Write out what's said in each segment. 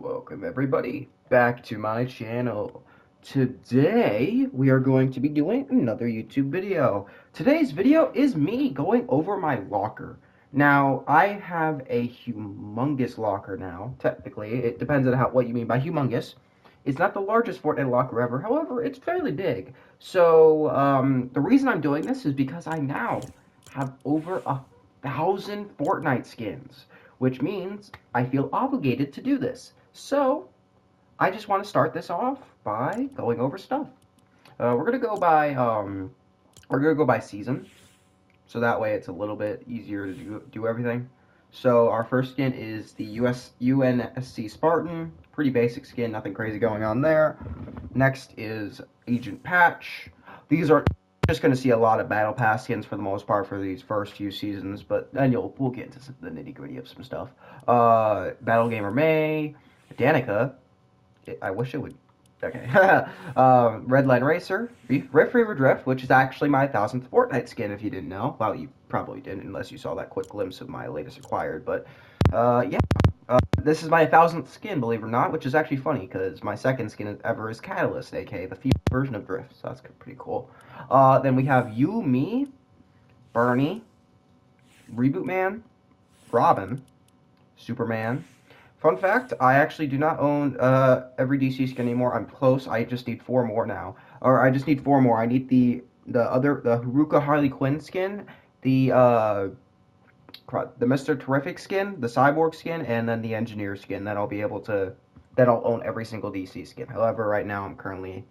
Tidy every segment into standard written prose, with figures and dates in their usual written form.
Welcome everybody back to my channel. Today we are going to be doing another YouTube video. Today's video is me going over my locker. Now I have a humongous locker now. Technically, it depends on what you mean by humongous. It's not the largest Fortnite locker ever, however, it's fairly big. So the reason I'm doing this is because I now have over 1,000 Fortnite skins, which means I feel obligated to do this. So, I just want to start this off by going over stuff. We're gonna go by season, so that way it's a little bit easier to do everything. So our first skin is the UNSC Spartan, pretty basic skin, nothing crazy going on there. Next is Agent Patch. These are just going to see a lot of battle pass skins for the most part for these first few seasons, but then we'll get into the nitty gritty of some stuff. Battle Gamer May, Danica. I wish it would. Okay. Redline Racer, Rift Reaver Drift, which is actually my 1,000th Fortnite skin. If you didn't know, well, you probably didn't unless you saw that quick glimpse of my latest acquired. But yeah. This is my 1,000th skin, believe it or not, which is actually funny because my second skin ever is Catalyst, aka the female version of Drift, so that's pretty cool. Then we have You, Me, Bernie, Reboot Man, Robin, Superman. Fun fact, I actually do not own every DC skin anymore. I'm close. I just need 4 more now. Or I just need 4 more. I need the Haruka Harley Quinn skin, the Mr. Terrific skin, the Cyborg skin, and then the Engineer skin that I'll own every single DC skin. However, right now I'm currently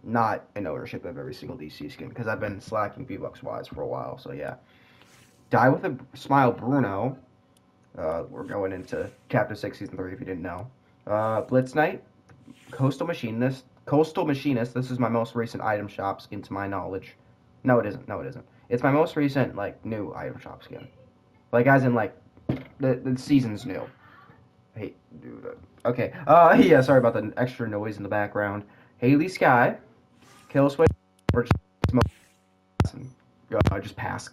not in ownership of every single DC skin because I've been slacking V-Bucks wise for a while, so yeah. Die with a Smile Bruno. We're going into Chapter 6, Season 3 if you didn't know. Blitz Knight, Coastal Machinist. This is my most recent item shop skin to my knowledge. No, it isn't. It's my most recent, new item shop skin. Like, as in, the season's new. Hey, dude. Okay. Yeah, sorry about the extra noise in the background. Haley Sky, Killswitch, just pass.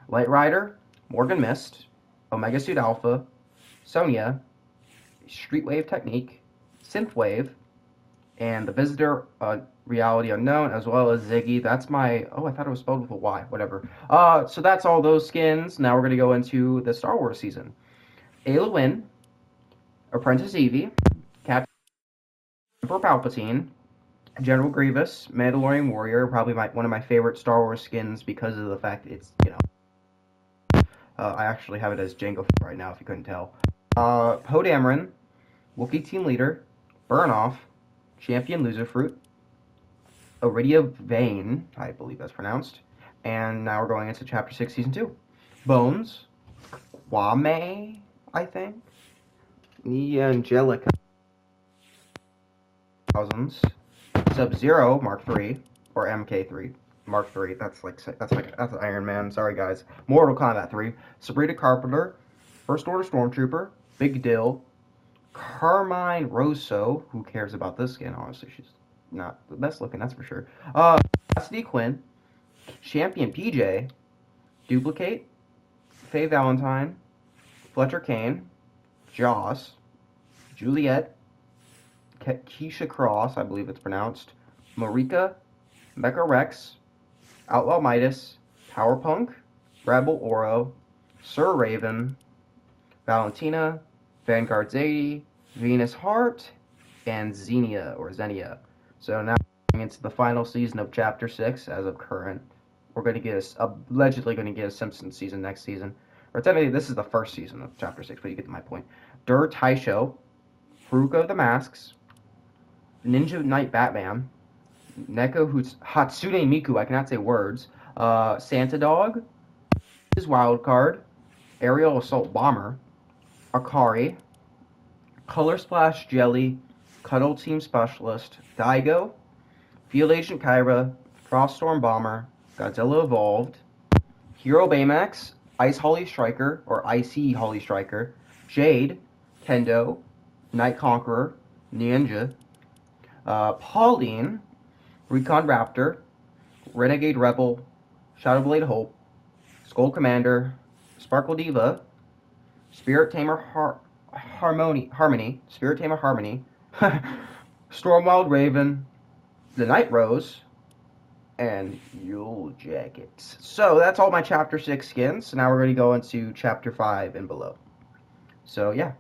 Light Rider, Morgan Mist, Omega Suit Alpha, Sonya, Streetwave Technique, Synthwave, and the Visitor, Reality Unknown, as well as Ziggy. That's my... Oh, I thought it was spelled with a Y. Whatever. So that's all those skins. Now we're going to go into the Star Wars season. Ayla Wynn, Apprentice Evie, Captain Emperor Palpatine, General Grievous, Mandalorian Warrior, probably one of my favorite Star Wars skins because of the fact it's, I actually have it as Jango right now, if you couldn't tell. Poe Dameron, Wookiee Team Leader, Burnoff, Champion Loserfruit, Iridia Vane, I believe that's pronounced. And now we're going into Chapter 6, Season 2. Bones, Kwame, I think. Angelica. Thousands. Sub-Zero, Mark III, or MK3. Mark III, that's Iron Man, sorry guys. Mortal Kombat 3. Sabrina Carpenter, First Order Stormtrooper, Big Dill, Carmine Rosso, who cares about this skin, honestly, she's not the best looking, that's for sure. Cassidy Quinn, Champion PJ, Duplicate, Faye Valentine, Fletcher Kane, Joss, Juliet, Keisha Cross, I believe it's pronounced, Marika, Mecha Rex, Outlaw Midas, Powerpunk, Rebel Oro, Sir Raven, Valentina, Vanguard Zadie, Venus Hart, and Xenia. So now going into the final season of Chapter 6 as of current. We're going to get allegedly going to get a Simpsons season next season. Or technically, this is the first season of Chapter 6, but you get my point. Dur Taisho, Haruka of the Masks, Ninja Knight Batman, Neko Hatsune Miku, I cannot say words, Santa Dog, his Wildcard, Aerial Assault Bomber, Akari, Color Splash Jelly, Cuddle Team Specialist, Daigo, Field Agent Kyra, Froststorm Bomber, Godzilla Evolved, Hero Baymax, Ice Holly Striker, or Icy Holly Striker, Jade, Kendo, Night Conqueror, Ninja, Pauline, Recon Raptor, Renegade Rebel, Shadowblade Hope, Skull Commander, Sparkle Diva, Spirit Tamer Harmony, Spirit Tamer Harmony, Stormwild Raven, the Night Rose, and Yule Jackets. So that's all my Chapter 6 skins. So now we're going to go into Chapter 5 and below. So yeah,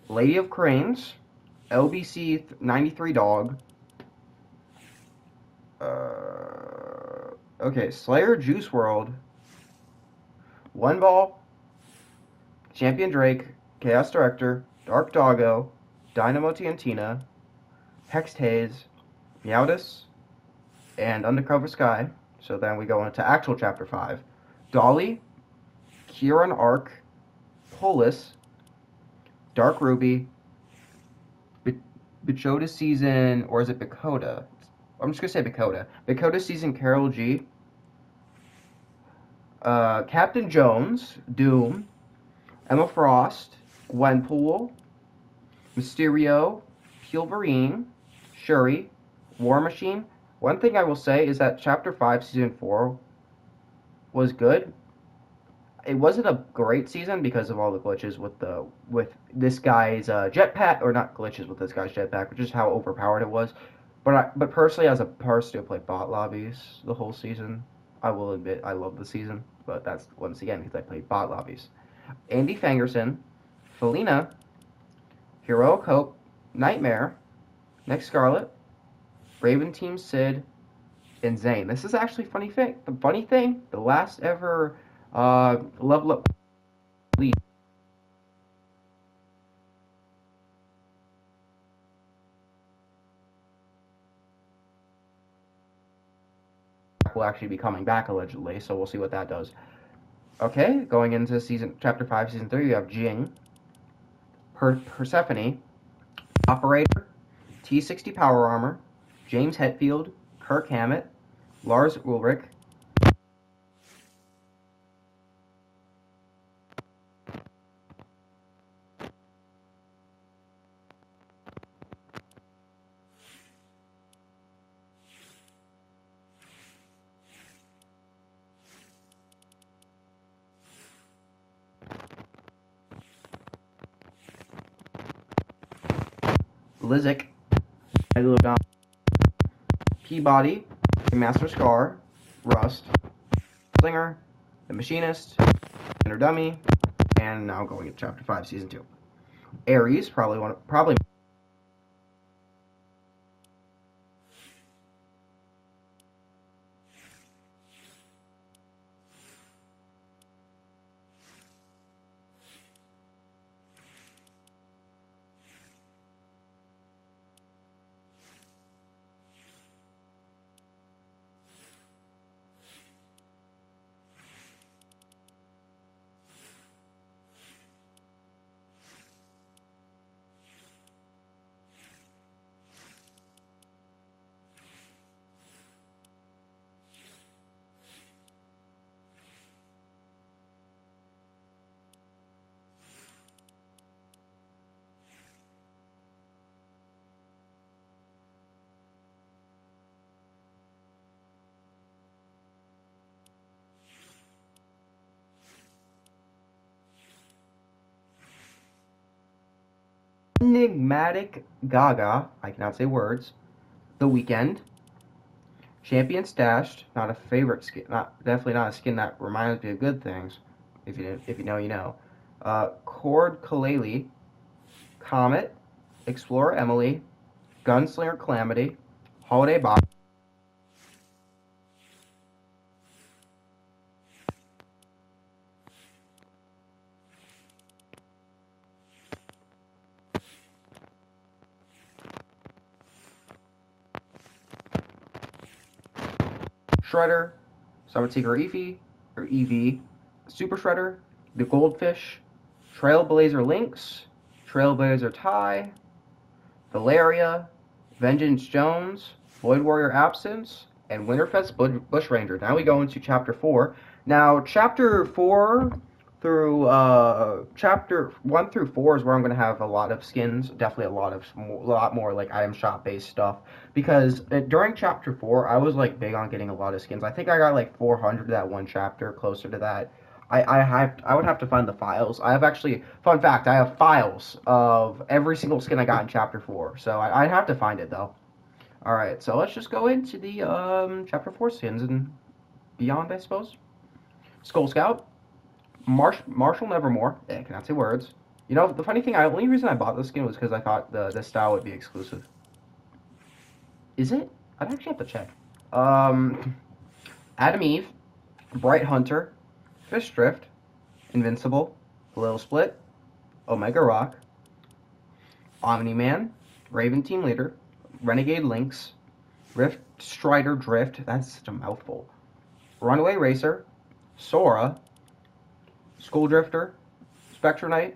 Lady of Cranes, LBC 93 Dog, okay, Slayer Juice World, One Ball, Champion Drake, Chaos Director, Dark Doggo, Dynamo Tiantina, Hexed Haze, Meowdus, and Undercover Sky. So then we go into actual Chapter 5. Dolly, Kieran Arc, Polis, Dark Ruby, Bichota Season, or is it Bicota? I'm just going to say Bicota. Bicota Season Carol G, Captain Jones, Doom, Emma Frost, Gwenpool, Mysterio, Pulverine, Shuri, War Machine. One thing I will say is that Chapter 5, Season 4 was good. It wasn't a great season because of all the glitches with this guy's jetpack, or not glitches with this guy's jetpack, but just how overpowered it was. But personally, as a person who played bot lobbies the whole season, I will admit I love the season. But that's once again because I played bot lobbies. Andy Fangerson, Felina, Heroic Hope, Nightmare, Next Scarlet, Raven Team Sid, and Zane. This is actually funny thing. The funny thing, the last ever level up lead will actually be coming back allegedly, so we'll see what that does. Okay, going into Chapter 5, Season 3, you have Jing, Persephone, Operator, T60 Power Armor, James Hetfield, Kirk Hammett, Lars Ulrich, Lizik, Peabody, Master Scar, Rust, Slinger, The Machinist, Inner Dummy, and now going to Chapter 5, Season 2. Ares, probably Enigmatic Gaga, I cannot say words, The Weekend, Champion Stashed, not a favorite skin, definitely not a skin that reminds me of good things. If you know, you know. Cord Kalele, Comet, Explorer Emily, Gunslinger Calamity, Holiday Box, Shredder, Summon Seeker Eevee, Super Shredder, the Goldfish, Trailblazer Lynx, Trailblazer Ty, Valeria, Vengeance Jones, Void Warrior Absence, and Winterfest Bushranger. Now we go into Chapter 4. Now, Chapter 4 through Chapter 1 through 4 is where I'm going to have a lot of skins, definitely a lot more like item shop based stuff, because during Chapter 4 I was like big on getting a lot of skins. I think I got like 400 that one chapter, closer to that. I would have to find the files. I have actually, fun fact, I have files of every single skin I got in Chapter 4. So I'd have to find it, though. Alright, so let's just go into the Chapter 4 skins and beyond, I suppose. Skull Scout. Marshall Nevermore. I cannot say words. You know, the funny thing, the only reason I bought this skin was because I thought the style would be exclusive. Is it? I'd actually have to check. Adam Eve. Bright Hunter. Fish Drift. Invincible. Little Split. Omega Rock. Omni-Man. Raven Team Leader. Renegade Lynx. Rift Strider Drift. That's such a mouthful. Runaway Racer. Sora. School Drifter. Spectre Knight.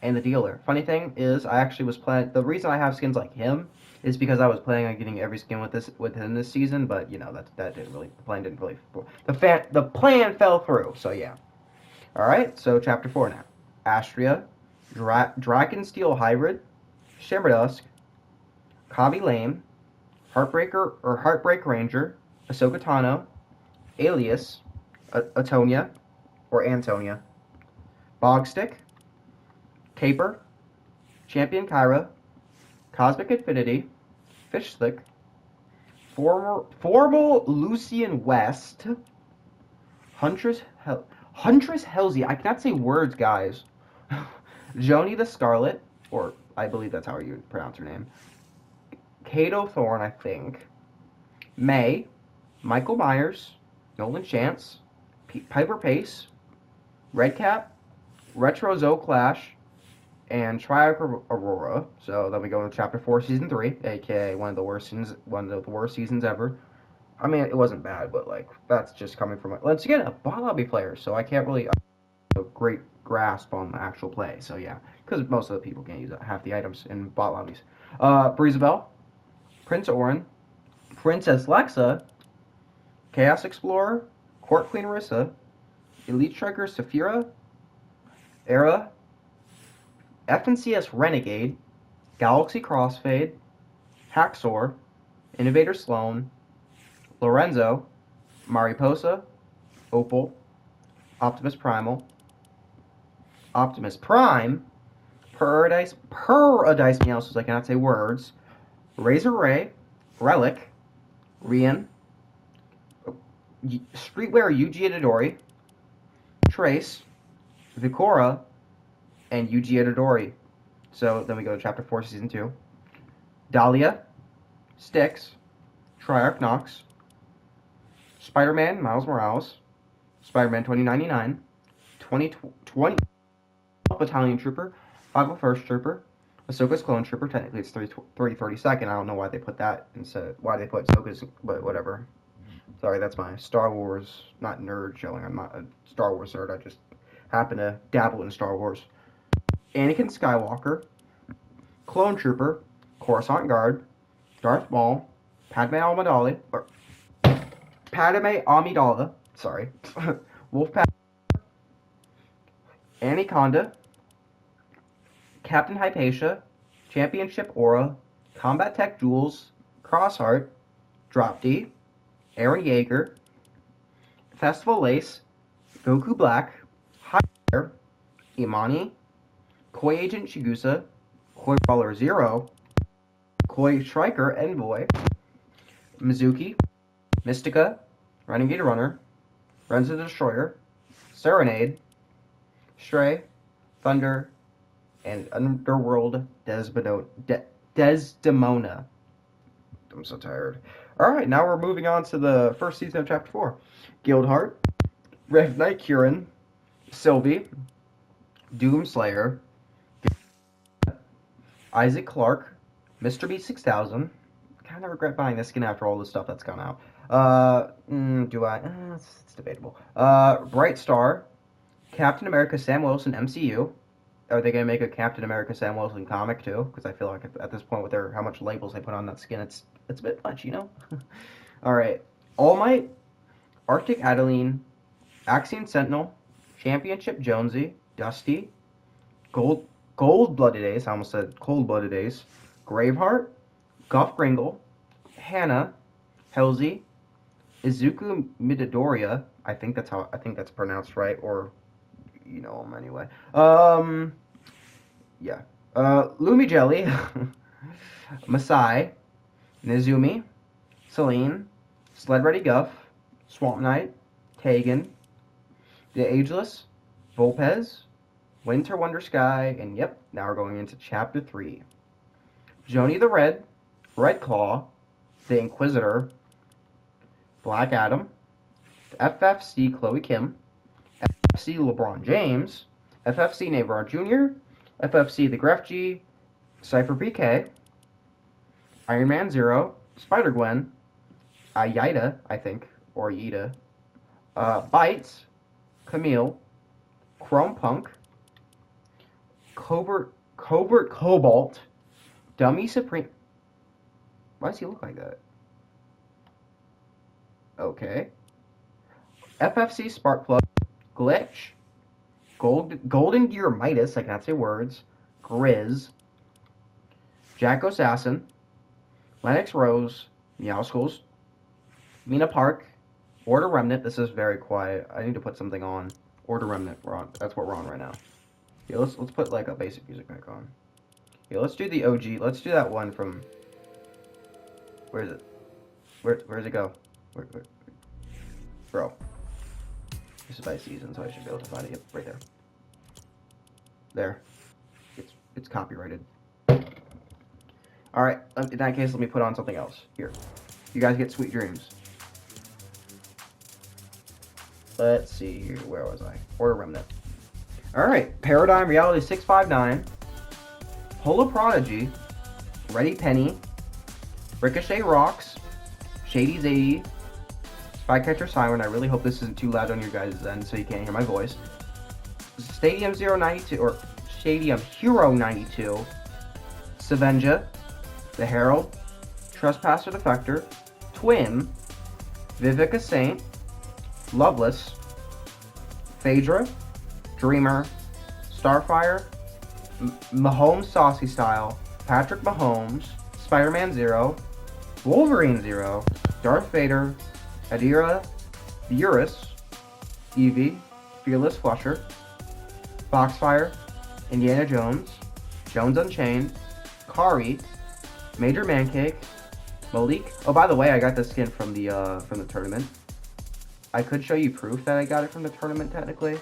And the Dealer. Funny thing is, I actually was planning. The reason I have skins like him is because I was planning on getting every skin within this season, but you know that didn't really, the plan didn't really, the plan fell through. So yeah. All right. So Chapter 4 now. Astria, Dragonsteel Hybrid, Shimmerdusk, Kabi Lame, Heartbreaker or Heartbreak Ranger, Ahsoka Tano, Alias, Atonia or Antonia, Bogstick, Caper, Champion Kyra, Cosmic Infinity, Fish Slick, Formal Lucian West, Huntress Helzy. I cannot say words, guys. Joni the Scarlet, or I believe that's how you pronounce her name. Kato Thorn, I think. May, Michael Myers, Nolan Chance, Piper Pace, Redcap, Retro Zoe Clash, and Triarch Aurora. So then we go into Chapter 4, Season 3, aka one of the worst seasons ever. I mean, it wasn't bad, but like that's just coming from once again a bot lobby player, so I can't really have a great grasp on the actual play. So yeah, because most of the people can't use half the items in bot lobbies. Breezabelle, Prince Orin, Princess Lexa, Chaos Explorer, Court Queen Orisa, Elite Striker Saphira, Era, FNCS Renegade, Galaxy Crossfade, Haxor, Innovator Sloan, Lorenzo, Mariposa, Opal, Optimus Primal, Optimus Prime, Paradise Meowscles, I cannot say words, Razor Ray, Relic, Rian, Streetwear Yuji Itadori, Trace, Vikora, and Yuji Itadori. So then we go to Chapter 4, Season 2. Dahlia, Styx, Triarch Nox, Spider-Man Miles Morales, Spider-Man 2099, 20 Battalion Trooper, 501st Trooper, Ahsoka's Clone Trooper. Technically it's 332nd. I don't know why they put that instead. Why they put Ahsoka's, but whatever. Sorry, that's my Star Wars, not nerd showing. I'm not a Star Wars nerd. I just happen to dabble in Star Wars. Anakin Skywalker, Clone Trooper, Coruscant Guard, Darth Maul, Padme Amidala, sorry, Wolfpack, Anaconda, Captain Hypatia, Championship Aura, Combat Tech Jewels, Crossheart, Drop D, Aaron Yeager, Festival Lace, Goku Black, High Imani, Koi Agent Shigusa, Koi Brawler Zero, Koi Striker Envoy, Mizuki, Mystica, Renegade Runner, Renzo the Destroyer, Serenade, Stray, Thunder, and Underworld Desdemona. I'm so tired. Alright, now we're moving on to the first season of Chapter 4. Guildheart, Red Knight Kieran, Sylvie, Doomslayer, Isaac Clarke, Mr. B 6000. Kind of regret buying this skin after all the stuff that's gone out. Do I? It's debatable. Bright Star, Captain America Sam Wilson MCU. Are they gonna make a Captain America Sam Wilson comic too? Because I feel like at this point, with how much labels they put on that skin, it's a bit much, you know. All right, All Might, Arctic Adeline, Axiom Sentinel, Championship Jonesy, Dusty, Gold-Blooded Ace. I almost said Cold-Blooded Ace. Graveheart, Goff Gringle, Hannah, Helzy, Izuku Midoriya, I think that's pronounced right, or you know him anyway. Yeah. Lumi Jelly, Masai, Nizumi, Celine, Sled Ready Guff, Swamp Knight, Tegan, The Ageless, Volpez, Winter Wonder Sky, and yep, now we're going into Chapter 3. Joni the Red, Red Claw, The Inquisitor, Black Adam, FFC Chloe Kim, FFC LeBron James, FFC Navarro Jr., FFC The Gref G, Cypher PK, Iron Man Zero, Spider Gwen, Ayida, I think, or Yida, Bites, Camille, Chrome Punk, Covert Cobalt, Dummy Supreme. Why does he look like that? Okay. FFC Sparkplug, Glitch, Golden Gear Midas, I cannot say words, Grizz, Jack Assassin, Lennox Rose, Meowskulls, Mina Park, Order Remnant. This is very quiet. I need to put something on. Order Remnant. That's what we're on right now. Yeah, let's put like a basic music back on. Yeah, let's do the OG. Let's do that one from. Where is it? Where does it go? Where? Bro. This is by season, so I should be able to find it. Yep, right there. There. It's copyrighted. Alright, in that case, let me put on something else. Here. You guys get sweet dreams. Let's see here. Where was I? Order Remnant. Alright. Paradigm Reality 659. Holo Prodigy. Ready Penny. Ricochet Rocks. Shady's 80. Spycatcher Siren. I really hope this isn't too loud on your guys' end so you can't hear my voice. Stadium 092, or Stadium Hero 92. Savenja. The Herald. Trespasser Defector. Twin. Vivica Saint. Loveless. Phaedra. Dreamer. Starfire. Mahomes Saucy Style. Patrick Mahomes. Spider-Man Zero. Wolverine Zero. Darth Vader. Adira. Eurus. Eevee. Fearless Flusher. Foxfire. Indiana Jones. Jones Unchained. Kari. Major Mancake. Malik. Oh, by the way, I got this skin from the tournament. I could show you proof that I got it from the tournament technically,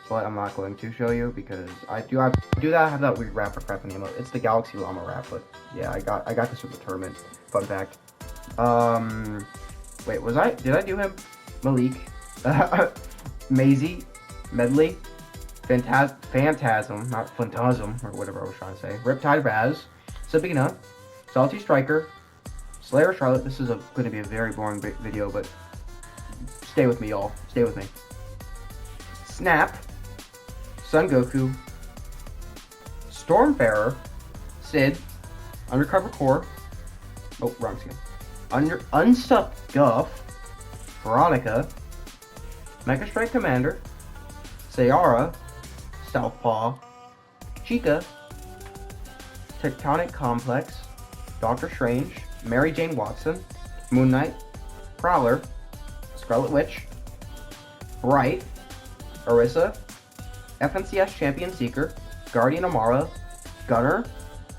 but I'm not going to show you because I have that weird rapper crap in the emote. It's the Galaxy Llama rap, but yeah, I got this from the tournament. Fun fact. Wait, did I do him? Malik. Maisie. Medley. Phantasm, not Phantasm, or whatever I was trying to say. Riptide Raz. Sabina. Salty Striker. Slayer Charlotte. This is going to be a very boring video, but stay with me, y'all. Stay with me. Snap. Son Goku. Stormfarer. Sid. Undercover Core. Oh, wrong skin. Unstuffed Guff. Veronica. Mecha Strike Commander. Sayara. Southpaw. Chica. Tectonic Complex. Doctor Strange. Mary Jane Watson. Moon Knight. Prowler. Scarlet Witch. Bright. Orisa. FNCS Champion Seeker. Guardian Amara. Gunner.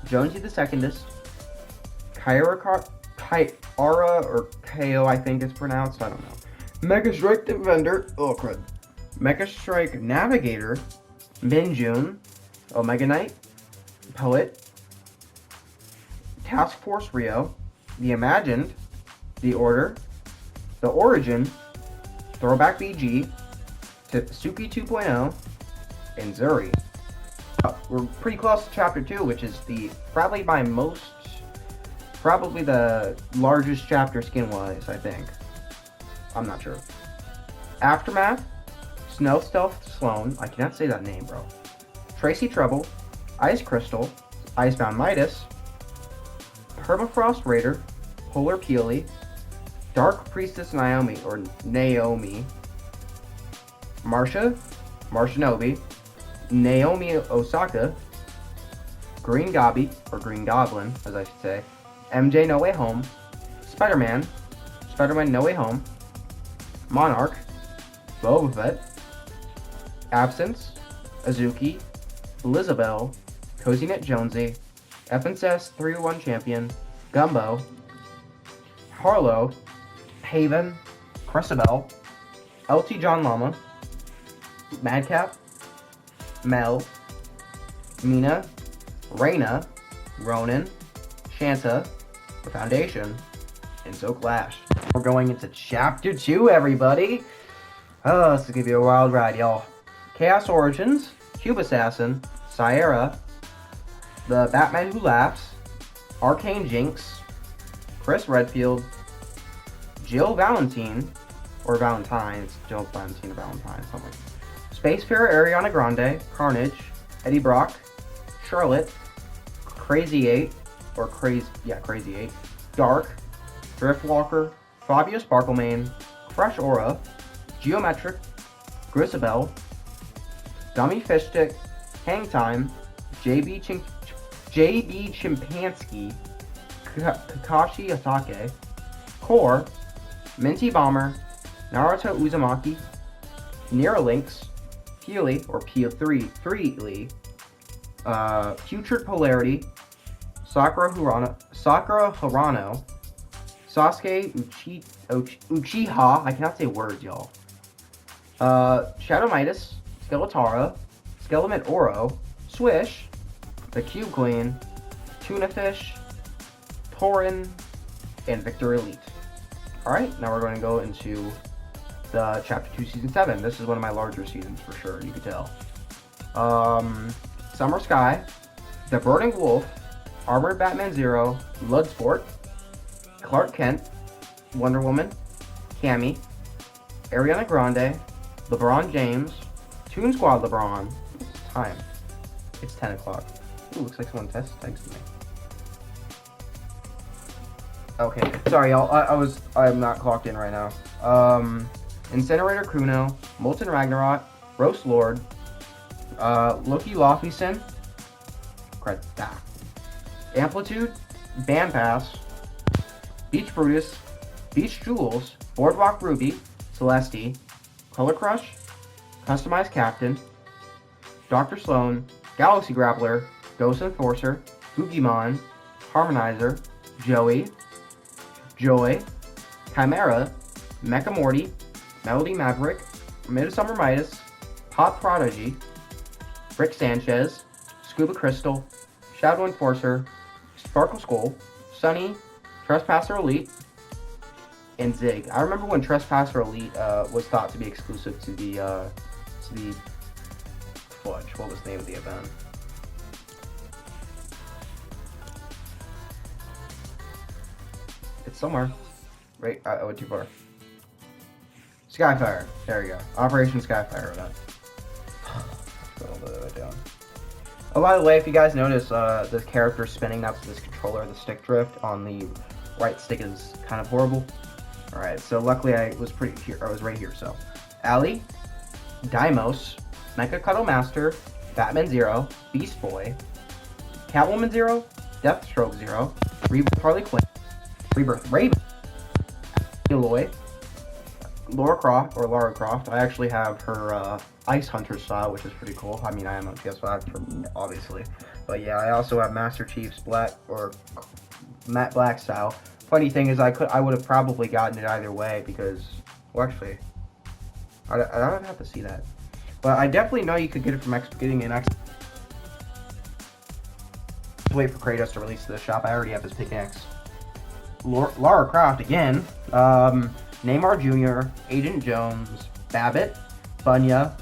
Jonesy the Secondist. Kyara or KO, I think it's pronounced. I don't know. Mega Strike Defender. Oh, crud. Mega Strike Navigator. Minjun. Omega Knight. Poet. Task Force Rio. The Imagined. The Order. The Origin. Throwback BG. Suki 2.0. And Zuri. We're pretty close to Chapter 2, which is probably the largest chapter skin-wise, I think. I'm not sure. Aftermath. Snow Stealth Sloan. I cannot say that name, bro. Tracy Treble. Ice Crystal. Icebound Midas. Permafrost Raider. Polar Peely. Dark Priestess Naomi. Marsha Nobi. Naomi Osaka. Green Gobby, or Green Goblin, as I should say. MJ No Way Home. Spider-Man No Way Home. Monarch. Boba Fett, Absence, Azuki, Elizabeth, Cozynet Jonesy, FNCS 301 Champion, Gumbo, Harlow, Haven, Crestabel, LT John Llama, Madcap, Mel, Mina, Reyna, Ronan, Shanta, The Foundation, and So Clash. We're going into Chapter 2, everybody! Oh, this is gonna be a wild ride, y'all. Chaos Origins, Cube Assassin, Sierra, The Batman Who Laughs, Arcane Jinx, Chris Redfield, Jill Valentine, or Valentine's, Jill Valentine or Valentine, something. Spacefarer Ariana Grande, Carnage, Eddie Brock, Charlotte, Crazy 8, Crazy 8, Dark, Driftwalker, Fabio Sparklemane, Fresh Aura, Geometric, Grisabelle, Dummy Fishstick, Hang Time, JB Chimpanski, Kakashi Asake, Core, Minty Bomber, Naruto Uzumaki, Neuralynx, Peely, or P3, Putrid Polarity, Sakura Hirano, Sasuke Uchiha, I cannot say words, y'all. Shadow Midas, Skeletara, Skelemet Oro, Swish, the Cube Queen, Tuna Fish, Torin, and Victor Elite. Alright, now we're going to go into the Chapter 2 Season 7. This is one of my larger seasons for sure, you could tell. Summer Sky, The Burning Wolf, Armored Batman Zero, Bloodsport, Clark Kent, Wonder Woman, Cammy, Ariana Grande, LeBron James, Toon Squad LeBron. It's time. It's 10 o'clock. Ooh, looks like someone texted me. Okay, sorry y'all, I'm not clocked in right now. Incinerator Kuno, Molten Ragnarok, Roast Lord, Loki Loftyson, Amplitude, Band Pass, Beach Brutus, Beach Jewels, Boardwalk Ruby, Celeste, Color Crush, Customized Captain, Dr. Sloan, Galaxy Grappler, Ghost Enforcer, Boogeyman, Harmonizer, Joey, Joy, Chimera, Mecha Morty, Melody Maverick, Midsummer Midas, Pop Prodigy, Rick Sanchez, Scuba Crystal, Shadow Enforcer, Sparkle Skull, Sunny, Trespasser Elite, and Zig. I remember when Trespasser Elite was thought to be exclusive to the fudge. What was the name of the event? It's somewhere. Right, I went too far. Skyfire. There we go. Operation Skyfire event. Go a little bit down. Oh, by the way, if you guys notice, the character spinning, that's this controller, the stick drift on the right stick is kind of horrible. Alright, so luckily I was right here, so. Ali, Deimos, Mecha Cuddle Master, Batman Zero, Beast Boy, Catwoman Zero, Deathstroke Zero, Rebirth Harley Quinn, Rebirth Raven, Eloy, Lara Croft. I actually have her Ice Hunter style, which is pretty cool. I mean, I am a PS5, obviously. But yeah, I also have Master Chief's Matte Black style. Funny thing is, I would have probably gotten it either way because, well, actually, I don't have to see that. But I definitely know you could get it from getting an X. Just wait for Kratos to release to the shop. I already have his pickaxe. Lara Croft again. Neymar Jr., Agent Jones, Babbitt, Bunya,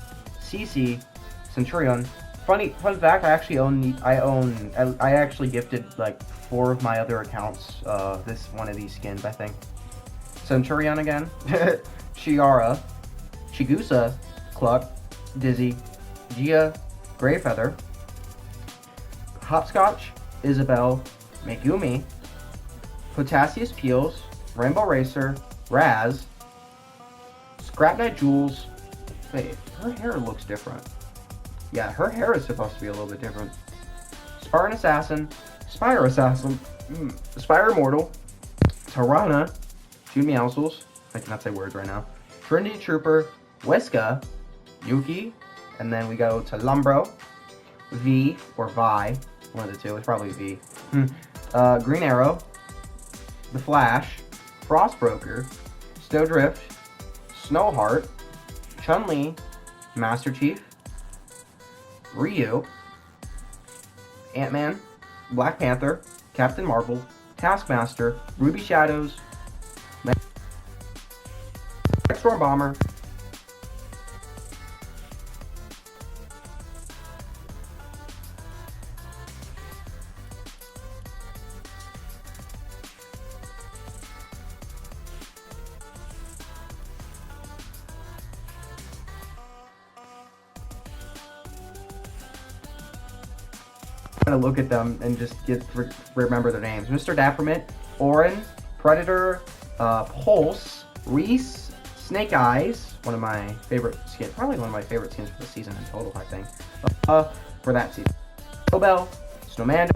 CC, Centurion. Fun fact, I actually gifted like 4 of my other accounts one of these skins, I think. Centurion again, Chiara, Chigusa, Cluck, Dizzy, Gia, Greyfeather, Hopscotch, Isabel, Megumi, Potassius Peels, Rainbow Racer, Raz, Scrap Knight Jules. Wait, her hair looks different. Yeah, her hair is supposed to be a little bit different. Spartan Assassin, Spire Assassin, Spire Immortal, Tarana, June Meowscles, I cannot say words right now, Trinity Trooper, Whiska, Yuki, and then we go to Lumbro, V or Vi, one of the two. It's probably V. Green Arrow, the Flash, Frostbroker, Snowdrift, Snowheart, Chun-Li, Master Chief, Ryu, Ant-Man, Black Panther, Captain Marvel, Taskmaster, Ruby Shadows, Storm Bomber, to look at them and just remember their names. Mr. Dappermint, Orin, Predator, Pulse, Reese, Snake Eyes, one of my favorite skins, probably one of my favorite skins for the season in total, I think. For that season. Snowbell, Snowman.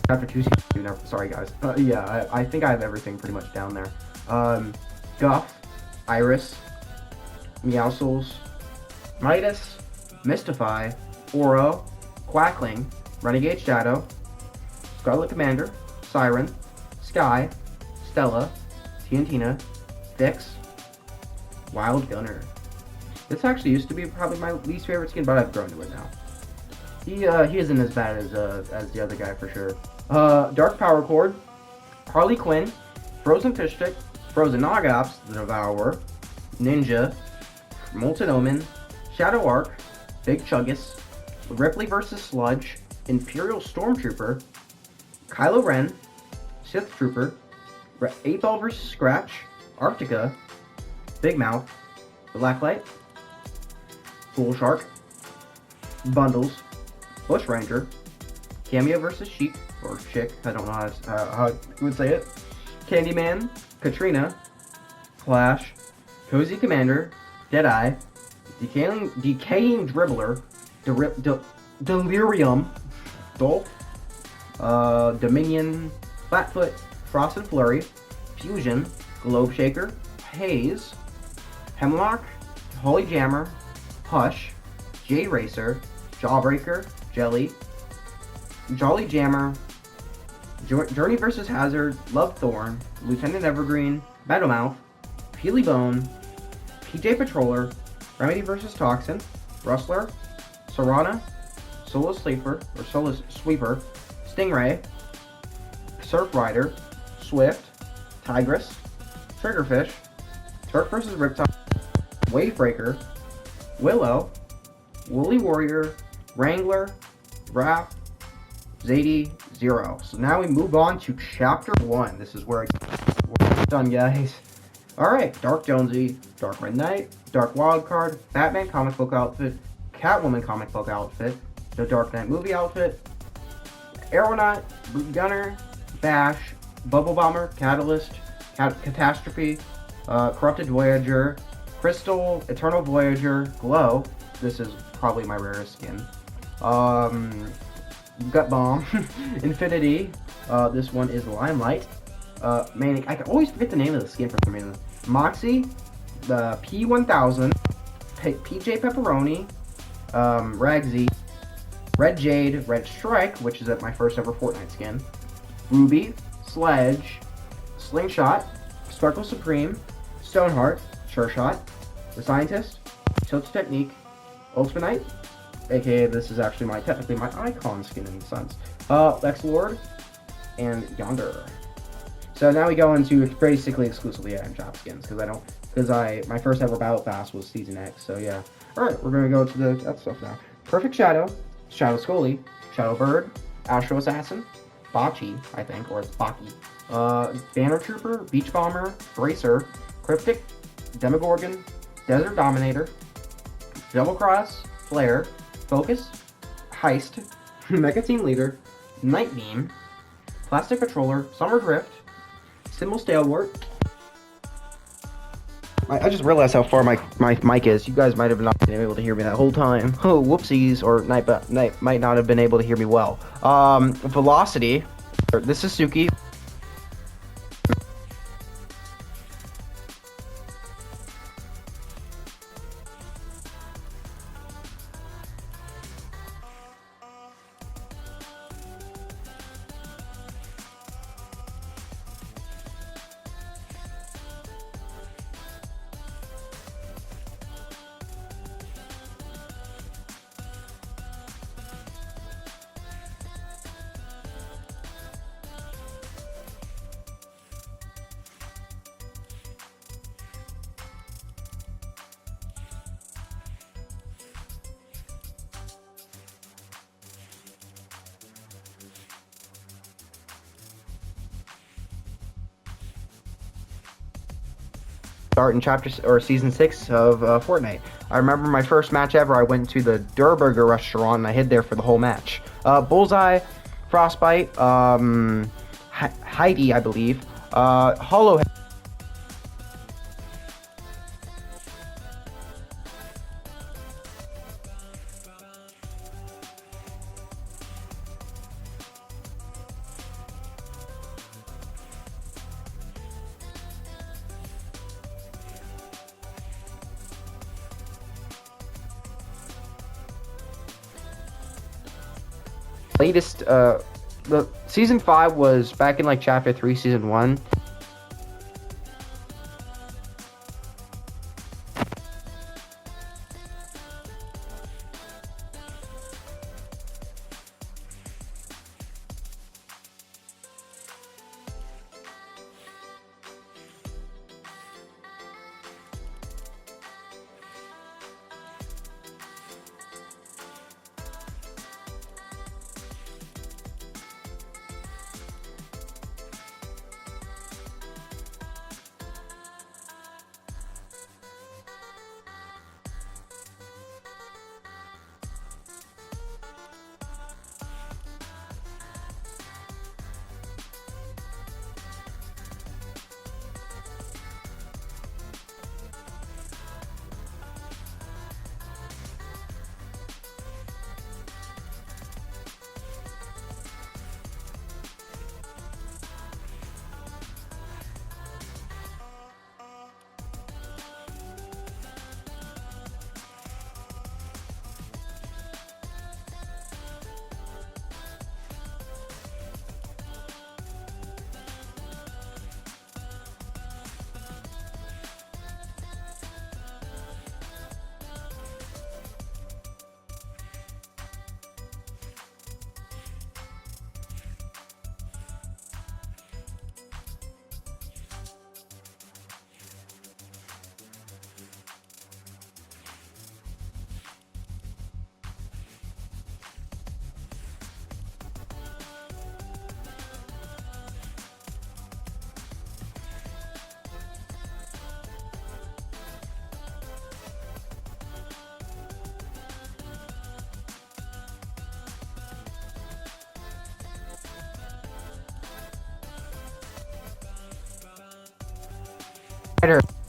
After two seasons, sorry guys. Yeah, I think I have everything pretty much down there. Guff, Iris, Meowscles, Midas, Mystify, Oro, Quackling, Renegade Shadow, Scarlet Commander, Siren, Sky, Stella, Tiantina, Vix, Wild Gunner. This actually used to be probably my least favorite skin, but I've grown to it now. He isn't as bad as the other guy for sure. Dark Power Cord, Harley Quinn, Frozen Fish Stick, Frozen Nogops, the Devourer, Ninja, Molten Omen, Shadow Arc, Big Chuggus, Ripley vs. Sludge, Imperial Stormtrooper, Kylo Ren, Sith Trooper, 8-Ball vs. Scratch, Arctica, Big Mouth, Blacklight, Bull Shark, Bundles, Bush Ranger, Cameo vs. Sheep, or Chick, I don't know how you would say it, Candyman, Katrina, Flash, Cozy Commander, Deadeye, Decaying Dribbler, Delirium, Dolph, Dominion, Flatfoot, Frost and Flurry, Fusion, Globe Shaker, Haze, Hemlock, Holy Jammer, Hush, J Racer, Jawbreaker, Jelly, Jolly Jammer, Journey vs. Hazard, Love Thorn, Lieutenant Evergreen, Meadowmouth, Peely Bone, PJ Patroller, Remedy vs. Toxin, Rustler, Serana, Solo Sleeper, Stingray, Surf Rider, Swift, Tigress, Triggerfish, Turk vs. Riptide, Wavebreaker, Willow, Woolly Warrior, Wrangler, Wrap, Zadie, Zero. So now we move on to Chapter 1. This is where we're done, guys. Alright, Dark Jonesy, Dark Red Knight, Dark Wildcard, Batman comic book outfit, Catwoman comic book outfit, the Dark Knight movie outfit, Aeronaut, Boot Gunner, Bash, Bubble Bomber, Catalyst, Catastrophe, Corrupted Voyager, Crystal, Eternal Voyager, Glow. This is probably my rarest skin. Gut Bomb, Infinity. This one is Limelight. Manic. I can always forget the name of the skin for some reason. Moxie, the P1000, PJ Pepperoni, Ragsy, Red Jade, Red Strike, which is my first ever Fortnite skin, Ruby, Sledge, Slingshot, Sparkle Supreme, Stoneheart, Sure Shot, The Scientist, Tilt Technique, Ultimate, aka this is actually technically my icon skin in the sense, Lex Lord, and Yonder. So now we go into basically exclusively item shop skins because my first ever battle pass was Season X. So yeah. All right, we're gonna go to that stuff now. Perfect Shadow, Shadow Scully, Shadow Bird, Astro Assassin, Bocce, I think, or it's Baki, Banner Trooper, Beach Bomber, Bracer, Cryptic, Demogorgon, Desert Dominator, Double Cross, Flare, Focus, Heist, Mecha Team Leader, Night Beam, Plastic Patroller, Summer Drift, Symbol Stalewart. I just realized how far my mic is. You guys might have not been able to hear me that whole time. Oh, whoopsies, or might not have been able to hear me well. Velocity. This is Suki. Start in season 6 of Fortnite. I remember my first match ever. I went to the Durburger restaurant and I hid there for the whole match. Bullseye, Frostbite, Heidi, I believe, Hollow. Latest, the season 5 was back in like chapter 3, season 1. later.